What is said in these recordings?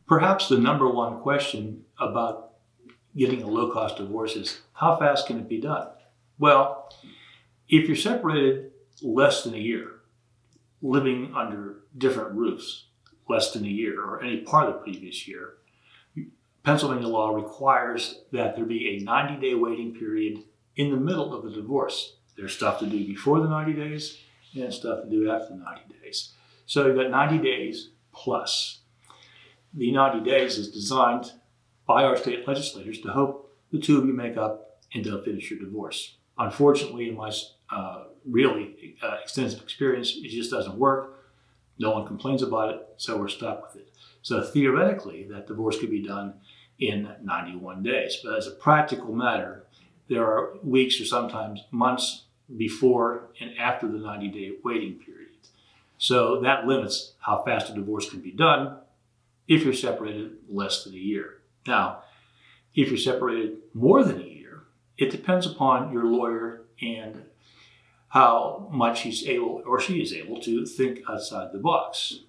Perhaps the number one question about getting a low-cost divorce is, how fast can it be done? Well, if you're separated less than a year, living under different roofs less than a year or any part of the previous year, Pennsylvania law requires that there be a 90-day waiting period in the middle of the divorce. There's stuff to do before the 90 days and stuff to do after the 90 days. So you've got 90 days plus. The 90 days is designed by our state legislators to hope the two of you make up and don't finish your divorce. Unfortunately, in my really extensive experience, it just doesn't work. No one complains about it, so we're stuck with it. So theoretically, that divorce could be done in 91 days. But as a practical matter, there are weeks or sometimes months before and after the 90-day waiting period. So that limits how fast a divorce can be done if you're separated less than a year. Now, if you're separated more than a year, it depends upon your lawyer and how much he's able or she is able to think outside the box.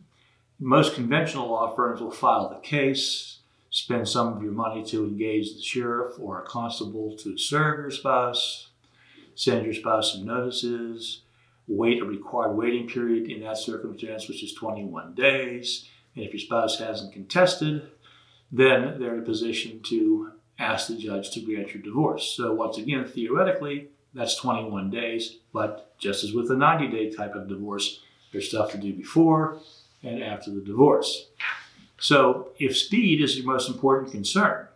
Most conventional law firms will file the case, spend some of your money to engage the sheriff or a constable to serve your spouse, send your spouse some notices, wait a required waiting period in that circumstance, which is 21 days. And if your spouse hasn't contested, then they're in a position to ask the judge to grant your divorce. So once again, theoretically, that's 21 days, but just as with a 90-day type of divorce, there's stuff to do before and after the divorce. So if speed is your most important concern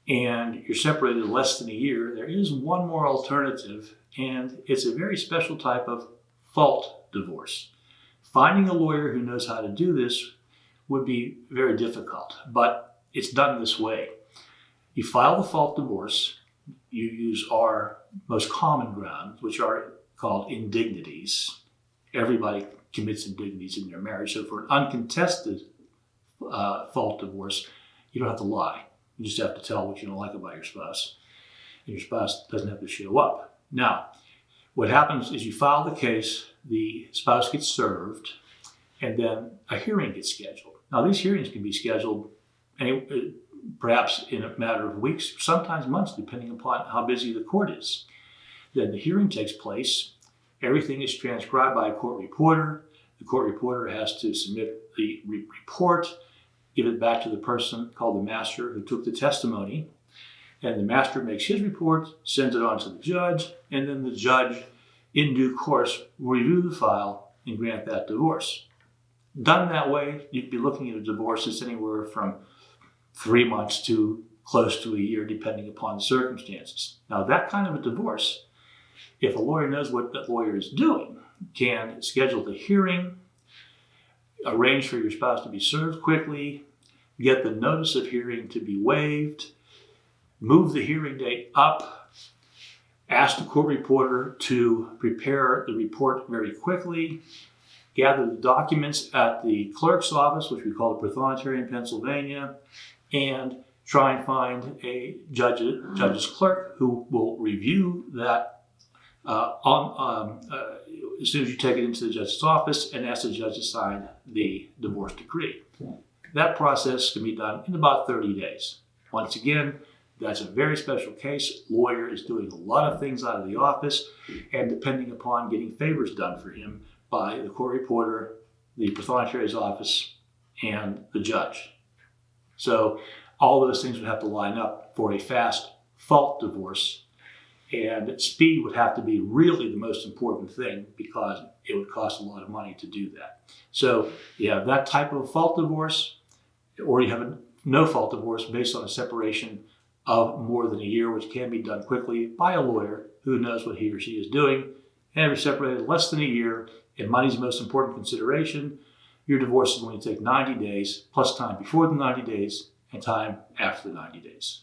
and you're separated less than a year, there is one more alternative, and it's a very special type of fault divorce. Finding a lawyer who knows how to do this would be very difficult, but it's done this way. You file the fault divorce, you use our most common grounds, which are called indignities. Everybody commits indignities in their marriage, so for an uncontested fault divorce, you don't have to lie. You just have to tell what you don't like about your spouse, and your spouse doesn't have to show up. Now, what happens is you file the case, the spouse gets served, and then a hearing gets scheduled. Now, these hearings can be scheduled perhaps in a matter of weeks, sometimes months, depending upon how busy the court is. Then the hearing takes place. Everything is transcribed by a court reporter. The court reporter has to submit the report, give it back to the person called the master who took the testimony. And the master makes his report, sends it on to the judge, and then the judge, in due course, will review the file and grant that divorce. Done that way, you'd be looking at a divorce that's anywhere from 3 months to close to a year, depending upon the circumstances. Now, that kind of a divorce, if a lawyer knows what that lawyer is doing, can schedule the hearing, arrange for your spouse to be served quickly, get the notice of hearing to be waived, move the hearing date up, ask the court reporter to prepare the report very quickly, gather the documents at the clerk's office, which we call the prothonotary in Pennsylvania, and try and find a judge's clerk who will review that as soon as you take it into the judge's office and ask the judge to sign the divorce decree. That process can be done in about 30 days. Once again, that's a very special case. Lawyer is doing a lot of things out of the office, and depending upon getting favors done for him by the court reporter, the prothonotary's office, and the judge. So all those things would have to line up for a fast fault divorce, and speed would have to be really the most important thing because it would cost a lot of money to do that. So you have that type of fault divorce, or you have a no fault divorce based on a separation of more than a year, which can be done quickly by a lawyer who knows what he or she is doing. And if you're separated less than a year, and money is the most important consideration, your divorce is going to take 90 days, plus time before the 90 days and time after the 90 days.